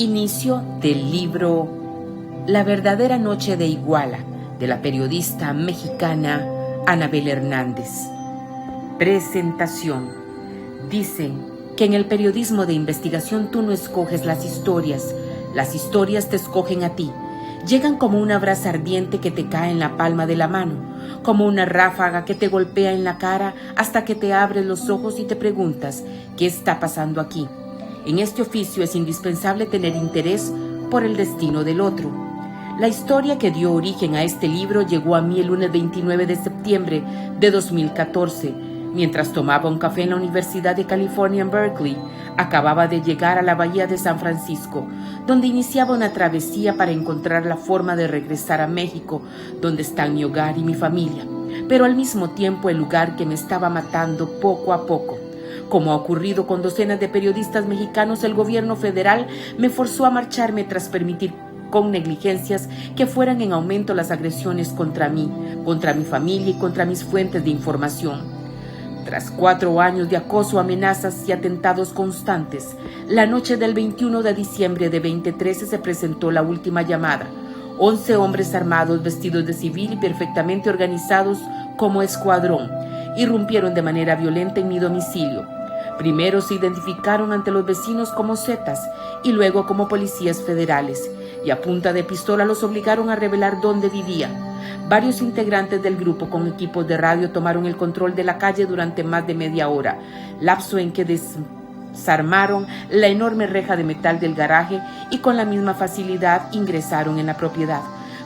Inicio del libro La verdadera noche de Iguala, de la periodista mexicana Anabel Hernández. Presentación. Dicen que en el periodismo de investigación tú no escoges las historias te escogen a ti. Llegan como una brasa ardiente que te cae en la palma de la mano, como una ráfaga que te golpea en la cara hasta que te abres los ojos y te preguntas, ¿qué está pasando aquí? En este oficio es indispensable tener interés por el destino del otro. La historia que dio origen a este libro llegó a mí el lunes 29 de septiembre de 2014, mientras tomaba un café en la Universidad de California en Berkeley. Acababa de llegar a la bahía de San Francisco, donde iniciaba una travesía para encontrar la forma de regresar a México, donde están mi hogar y mi familia, pero al mismo tiempo el lugar que me estaba matando poco a poco. Como ha ocurrido con docenas de periodistas mexicanos, el gobierno federal me forzó a marcharme tras permitir con negligencias que fueran en aumento las agresiones contra mí, contra mi familia y contra mis fuentes de información. Tras 4 años de acoso, amenazas y atentados constantes, la noche del 21 de diciembre de 2013 se presentó la última llamada. 11 hombres armados, vestidos de civil y perfectamente organizados como escuadrón, irrumpieron de manera violenta en mi domicilio. Primero se identificaron ante los vecinos como zetas y luego como policías federales, y a punta de pistola los obligaron a revelar dónde vivía. Varios integrantes del grupo con equipos de radio tomaron el control de la calle durante más de media hora, lapso en que desarmaron la enorme reja de metal del garaje y con la misma facilidad ingresaron en la propiedad.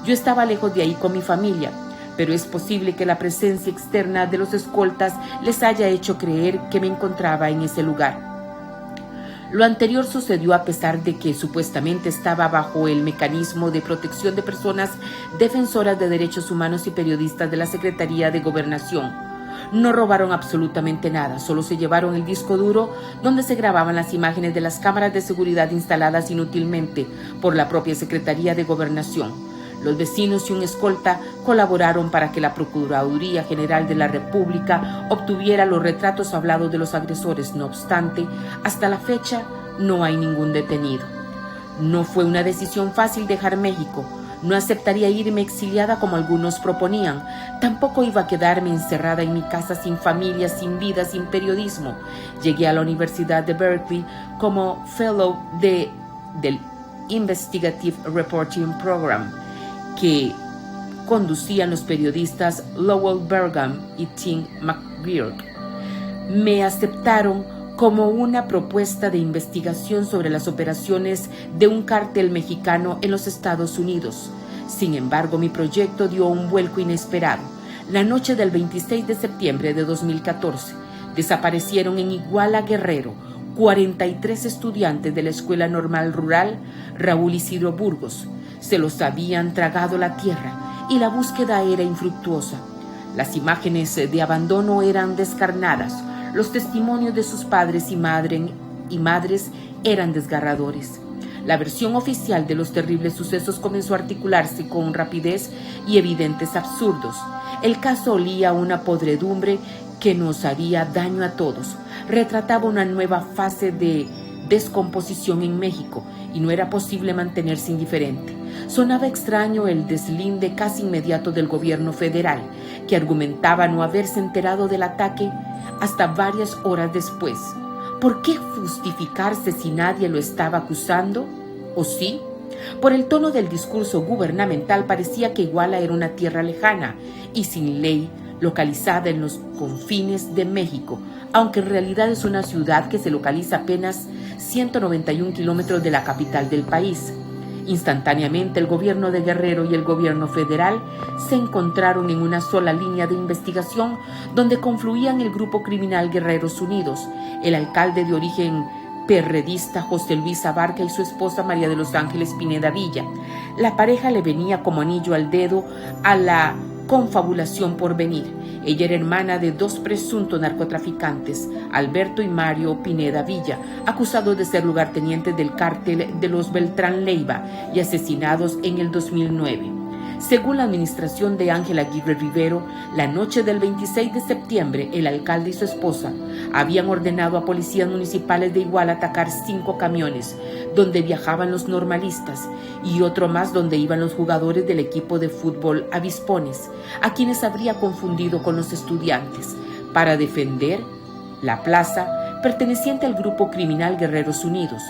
Yo estaba lejos de ahí con mi familia, pero es posible que la presencia externa de los escoltas les haya hecho creer que me encontraba en ese lugar. Lo anterior sucedió a pesar de que supuestamente estaba bajo el mecanismo de protección de personas defensoras de derechos humanos y periodistas de la Secretaría de Gobernación. No robaron absolutamente nada, solo se llevaron el disco duro donde se grababan las imágenes de las cámaras de seguridad instaladas inútilmente por la propia Secretaría de Gobernación. Los vecinos y un escolta colaboraron para que la Procuraduría General de la República obtuviera los retratos hablados de los agresores. No obstante, hasta la fecha no hay ningún detenido. No fue una decisión fácil dejar México. No aceptaría irme exiliada como algunos proponían. Tampoco iba a quedarme encerrada en mi casa sin familia, sin vida, sin periodismo. Llegué a la Universidad de Berkeley como fellow del Investigative Reporting Program, que conducían los periodistas Lowell Bergham y Tim McGurk. Me aceptaron como una propuesta de investigación sobre las operaciones de un cártel mexicano en los Estados Unidos. Sin embargo, mi proyecto dio un vuelco inesperado. La noche del 26 de septiembre de 2014, desaparecieron en Iguala, Guerrero, 43 estudiantes de la Escuela Normal Rural Raúl Isidro Burgos. Se los habían tragado la tierra y la búsqueda era infructuosa. Las imágenes de abandono eran descarnadas. Los testimonios de sus padres y madres eran desgarradores. La versión oficial de los terribles sucesos comenzó a articularse con rapidez y evidentes absurdos. El caso olía a una podredumbre que nos haría daño a todos. Retrataba una nueva fase de descomposición en México y no era posible mantenerse indiferente. Sonaba extraño el deslinde casi inmediato del gobierno federal, que argumentaba no haberse enterado del ataque hasta varias horas después. ¿Por qué justificarse si nadie lo estaba acusando? ¿O sí? Por el tono del discurso gubernamental parecía que Iguala era una tierra lejana y sin ley, localizada en los confines de México, aunque en realidad es una ciudad que se localiza apenas 191 kilómetros de la capital del país. Instantáneamente el gobierno de Guerrero y el gobierno federal se encontraron en una sola línea de investigación donde confluían el grupo criminal Guerreros Unidos, el alcalde de origen perredista José Luis Abarca y su esposa María de los Ángeles Pineda Villa. La pareja le venía como anillo al dedo a la confabulación por venir. Ella era hermana de 2 presuntos narcotraficantes, Alberto y Mario Pineda Villa, acusados de ser lugartenientes del cártel de los Beltrán Leiva y asesinados en el 2009. Según la administración de Ángel Aguirre Rivero, la noche del 26 de septiembre, el alcalde y su esposa habían ordenado a policías municipales de Iguala atacar 5 camiones donde viajaban los normalistas y otro más donde iban los jugadores del equipo de fútbol Avispones, a quienes habría confundido con los estudiantes, para defender la plaza perteneciente al grupo criminal Guerreros Unidos.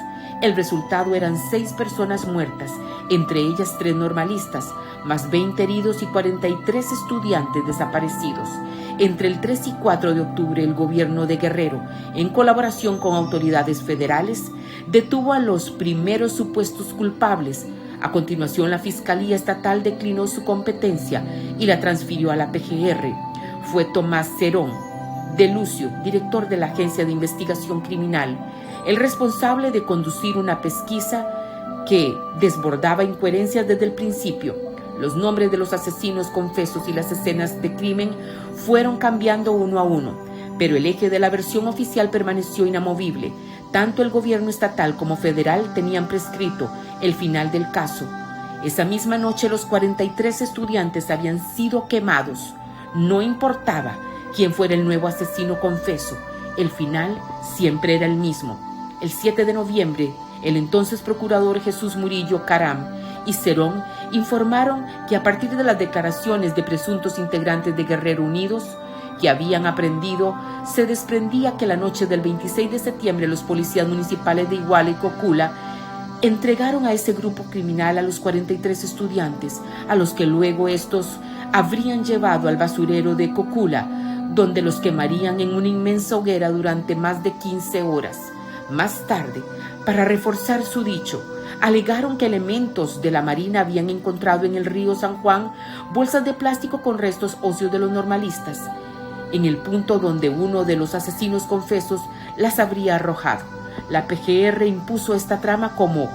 El resultado eran 6 personas muertas, entre ellas 3 normalistas, más 20 heridos y 43 estudiantes desaparecidos. Entre el 3 y 4 de octubre, el gobierno de Guerrero, en colaboración con autoridades federales, detuvo a los primeros supuestos culpables. A continuación, la Fiscalía Estatal declinó su competencia y la transfirió a la PGR. Fue Tomás Cerón de Lucio, director de la Agencia de Investigación Criminal, el responsable de conducir una pesquisa que desbordaba incoherencias desde el principio. Los nombres de los asesinos confesos y las escenas de crimen fueron cambiando uno a uno, pero el eje de la versión oficial permaneció inamovible. Tanto el gobierno estatal como federal tenían prescrito el final del caso. Esa misma noche los 43 estudiantes habían sido quemados. No importaba quién fuera el nuevo asesino confeso, el final siempre era el mismo. El 7 de noviembre, el entonces procurador Jesús Murillo Caram y Cerón informaron que a partir de las declaraciones de presuntos integrantes de Guerrero Unidos que habían aprendido, se desprendía que la noche del 26 de septiembre los policías municipales de Iguala y Cocula entregaron a ese grupo criminal a los 43 estudiantes, a los que luego estos habrían llevado al basurero de Cocula, donde los quemarían en una inmensa hoguera durante más de 15 horas. Más tarde, para reforzar su dicho, alegaron que elementos de la Marina habían encontrado en el río San Juan bolsas de plástico con restos óseos de los normalistas, en el punto donde uno de los asesinos confesos las habría arrojado. La PGR impuso esta trama como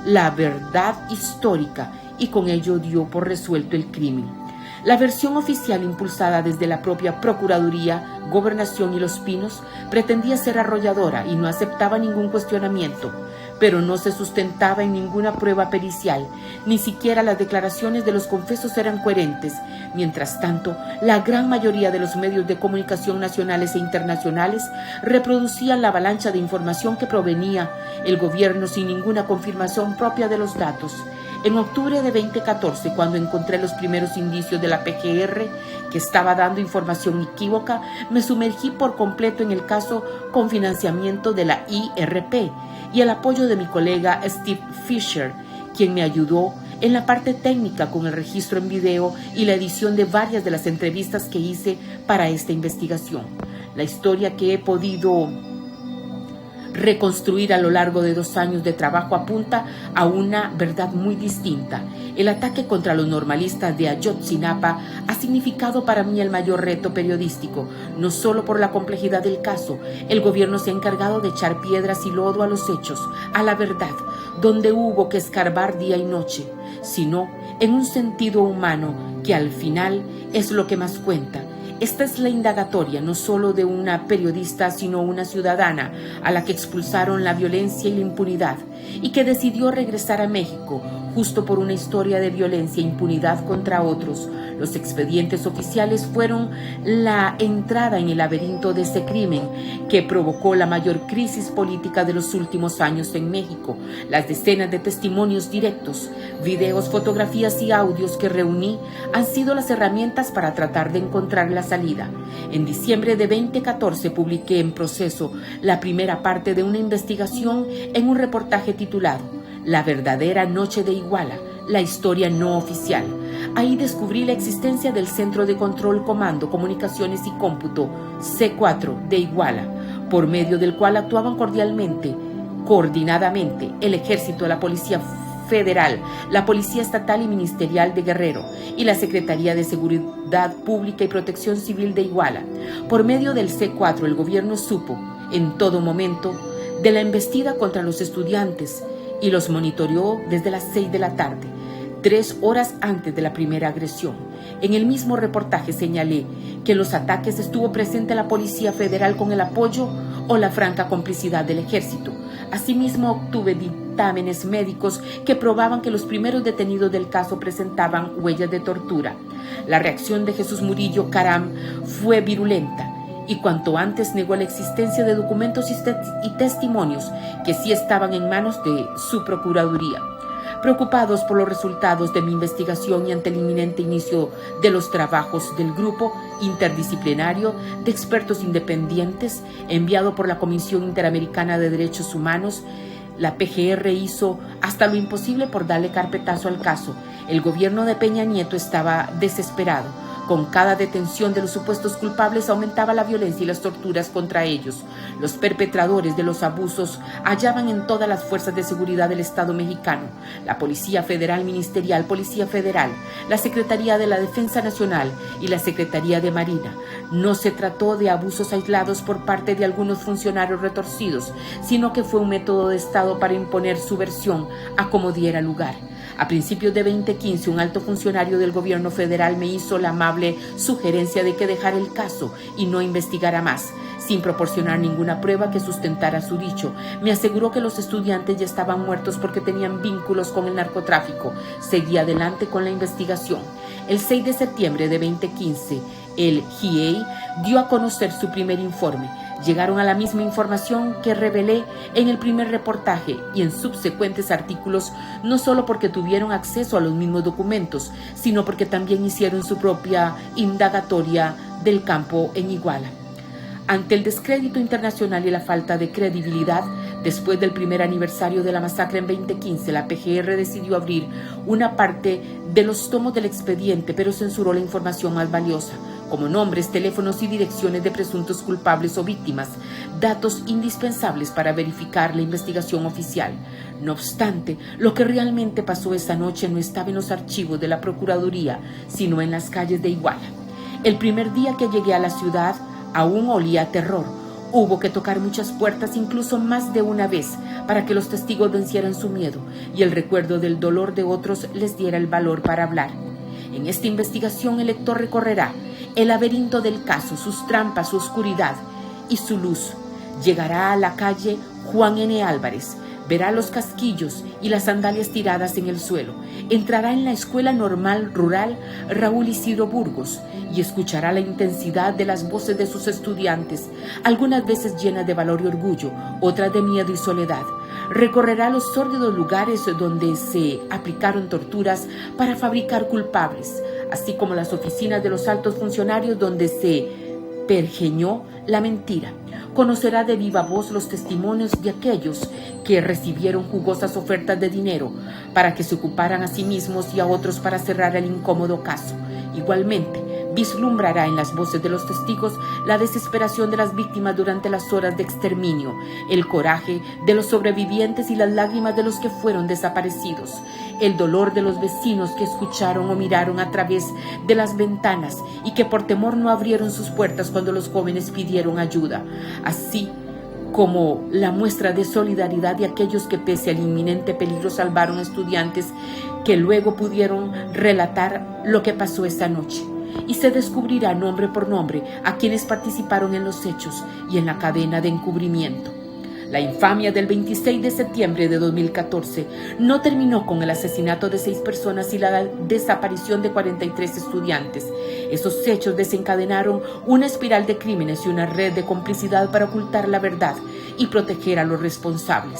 la verdad histórica y con ello dio por resuelto el crimen. La versión oficial, impulsada desde la propia Procuraduría, Gobernación y Los Pinos, pretendía ser arrolladora y no aceptaba ningún cuestionamiento, pero no se sustentaba en ninguna prueba pericial, ni siquiera las declaraciones de los confesos eran coherentes. Mientras tanto, la gran mayoría de los medios de comunicación nacionales e internacionales reproducían la avalancha de información que provenía el gobierno sin ninguna confirmación propia de los datos. En octubre de 2014, cuando encontré los primeros indicios de la PGR que estaba dando información equívoca, me sumergí por completo en el caso con financiamiento de la IRP y el apoyo de mi colega Steve Fisher, quien me ayudó en la parte técnica con el registro en video y la edición de varias de las entrevistas que hice para esta investigación. La historia que he podido reconstruir a lo largo de 2 años de trabajo apunta a una verdad muy distinta. El ataque contra los normalistas de Ayotzinapa ha significado para mí el mayor reto periodístico, no solo por la complejidad del caso. El gobierno se ha encargado de echar piedras y lodo a los hechos, a la verdad, donde hubo que escarbar día y noche, sino en un sentido humano que al final es lo que más cuenta. Esta es la indagatoria no solo de una periodista, sino una ciudadana a la que expulsaron la violencia y la impunidad y que decidió regresar a México justo por una historia de violencia e impunidad contra otros. Los expedientes oficiales fueron la entrada en el laberinto de ese crimen que provocó la mayor crisis política de los últimos años en México. Las decenas de testimonios directos, videos, fotografías y audios que reuní han sido las herramientas para tratar de encontrar la salida. En diciembre de 2014 publiqué en Proceso la primera parte de una investigación en un reportaje titulado La verdadera noche de Iguala, la historia no oficial. Ahí descubrí la existencia del Centro de Control, Comando, Comunicaciones y Cómputo, C4 de Iguala, por medio del cual actuaban coordinadamente el Ejército, la Policía Federal, la Policía Estatal y Ministerial de Guerrero y la Secretaría de Seguridad Pública y Protección Civil de Iguala. Por medio del C4, el gobierno supo en todo momento de la embestida contra los estudiantes y los monitoreó desde las 6 de la tarde, 3 horas antes de la primera agresión. En el mismo reportaje señalé que en los ataques estuvo presente la Policía Federal con el apoyo o la franca complicidad del Ejército. Asimismo, obtuve dictámenes médicos que probaban que los primeros detenidos del caso presentaban huellas de tortura. La reacción de Jesús Murillo Caram fue virulenta y cuanto antes negó la existencia de documentos y testimonios que sí estaban en manos de su Procuraduría. Preocupados por los resultados de mi investigación y ante el inminente inicio de los trabajos del grupo interdisciplinario de expertos independientes enviado por la Comisión Interamericana de Derechos Humanos, la PGR hizo hasta lo imposible por darle carpetazo al caso. El gobierno de Peña Nieto estaba desesperado. Con cada detención de los supuestos culpables aumentaba la violencia y las torturas contra ellos. Los perpetradores de los abusos hallaban en todas las fuerzas de seguridad del Estado mexicano, la Policía Federal Ministerial, Policía Federal, la Secretaría de la Defensa Nacional y la Secretaría de Marina. No se trató de abusos aislados por parte de algunos funcionarios retorcidos, sino que fue un método de Estado para imponer su versión a como diera lugar. A principios de 2015, un alto funcionario del gobierno federal me hizo la amable sugerencia de que dejara el caso y no investigara más, sin proporcionar ninguna prueba que sustentara su dicho. Me aseguró que los estudiantes ya estaban muertos porque tenían vínculos con el narcotráfico. Seguí adelante con la investigación. El 6 de septiembre de 2015, el GIEI dio a conocer su primer informe. Llegaron a la misma información que revelé en el primer reportaje y en subsecuentes artículos, no solo porque tuvieron acceso a los mismos documentos, sino porque también hicieron su propia indagatoria del campo en Iguala. Ante el descrédito internacional y la falta de credibilidad, después del primer aniversario de la masacre en 2015, la PGR decidió abrir una parte de los tomos del expediente, pero censuró la información más valiosa, como nombres, teléfonos y direcciones de presuntos culpables o víctimas, datos indispensables para verificar la investigación oficial. No obstante, lo que realmente pasó esa noche no estaba en los archivos de la Procuraduría, sino en las calles de Iguala. El primer día que llegué a la ciudad, aún olía a terror. Hubo que tocar muchas puertas, incluso más de una vez, para que los testigos vencieran su miedo y el recuerdo del dolor de otros les diera el valor para hablar. En esta investigación el lector recorrerá el laberinto del caso, sus trampas, su oscuridad y su luz. Llegará a la calle Juan N. Álvarez, verá los casquillos y las sandalias tiradas en el suelo. Entrará en la Escuela Normal Rural Raúl Isidro Burgos y escuchará la intensidad de las voces de sus estudiantes, algunas veces llenas de valor y orgullo, otras de miedo y soledad. Recorrerá los sórdidos lugares donde se aplicaron torturas para fabricar culpables, así como las oficinas de los altos funcionarios donde se pergeñó la mentira. Conocerá de viva voz los testimonios de aquellos que recibieron jugosas ofertas de dinero para que se ocuparan a sí mismos y a otros para cerrar el incómodo caso. Igualmente, vislumbrará en las voces de los testigos la desesperación de las víctimas durante las horas de exterminio, el coraje de los sobrevivientes y las lágrimas de los que fueron desaparecidos, el dolor de los vecinos que escucharon o miraron a través de las ventanas y que por temor no abrieron sus puertas cuando los jóvenes pidieron ayuda, así como la muestra de solidaridad de aquellos que pese al inminente peligro salvaron estudiantes que luego pudieron relatar lo que pasó esa noche. Y se descubrirá nombre por nombre a quienes participaron en los hechos y en la cadena de encubrimiento. La infamia del 26 de septiembre de 2014 no terminó con el asesinato de 6 personas y la desaparición de 43 estudiantes. Esos hechos desencadenaron una espiral de crímenes y una red de complicidad para ocultar la verdad y proteger a los responsables.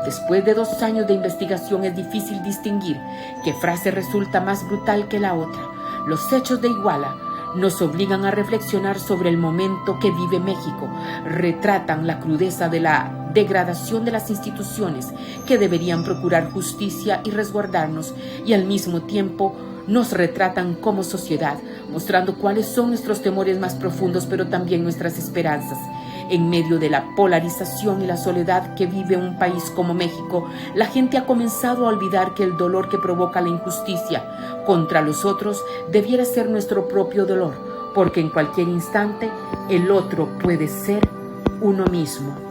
Después de 2 años de investigación es difícil distinguir qué frase resulta más brutal que la otra. Los hechos de Iguala nos obligan a reflexionar sobre el momento que vive México, retratan la crudeza de la degradación de las instituciones que deberían procurar justicia y resguardarnos, y al mismo tiempo nos retratan como sociedad, mostrando cuáles son nuestros temores más profundos, pero también nuestras esperanzas. En medio de la polarización y la soledad que vive un país como México, la gente ha comenzado a olvidar que el dolor que provoca la injusticia contra los otros debiera ser nuestro propio dolor, porque en cualquier instante el otro puede ser uno mismo.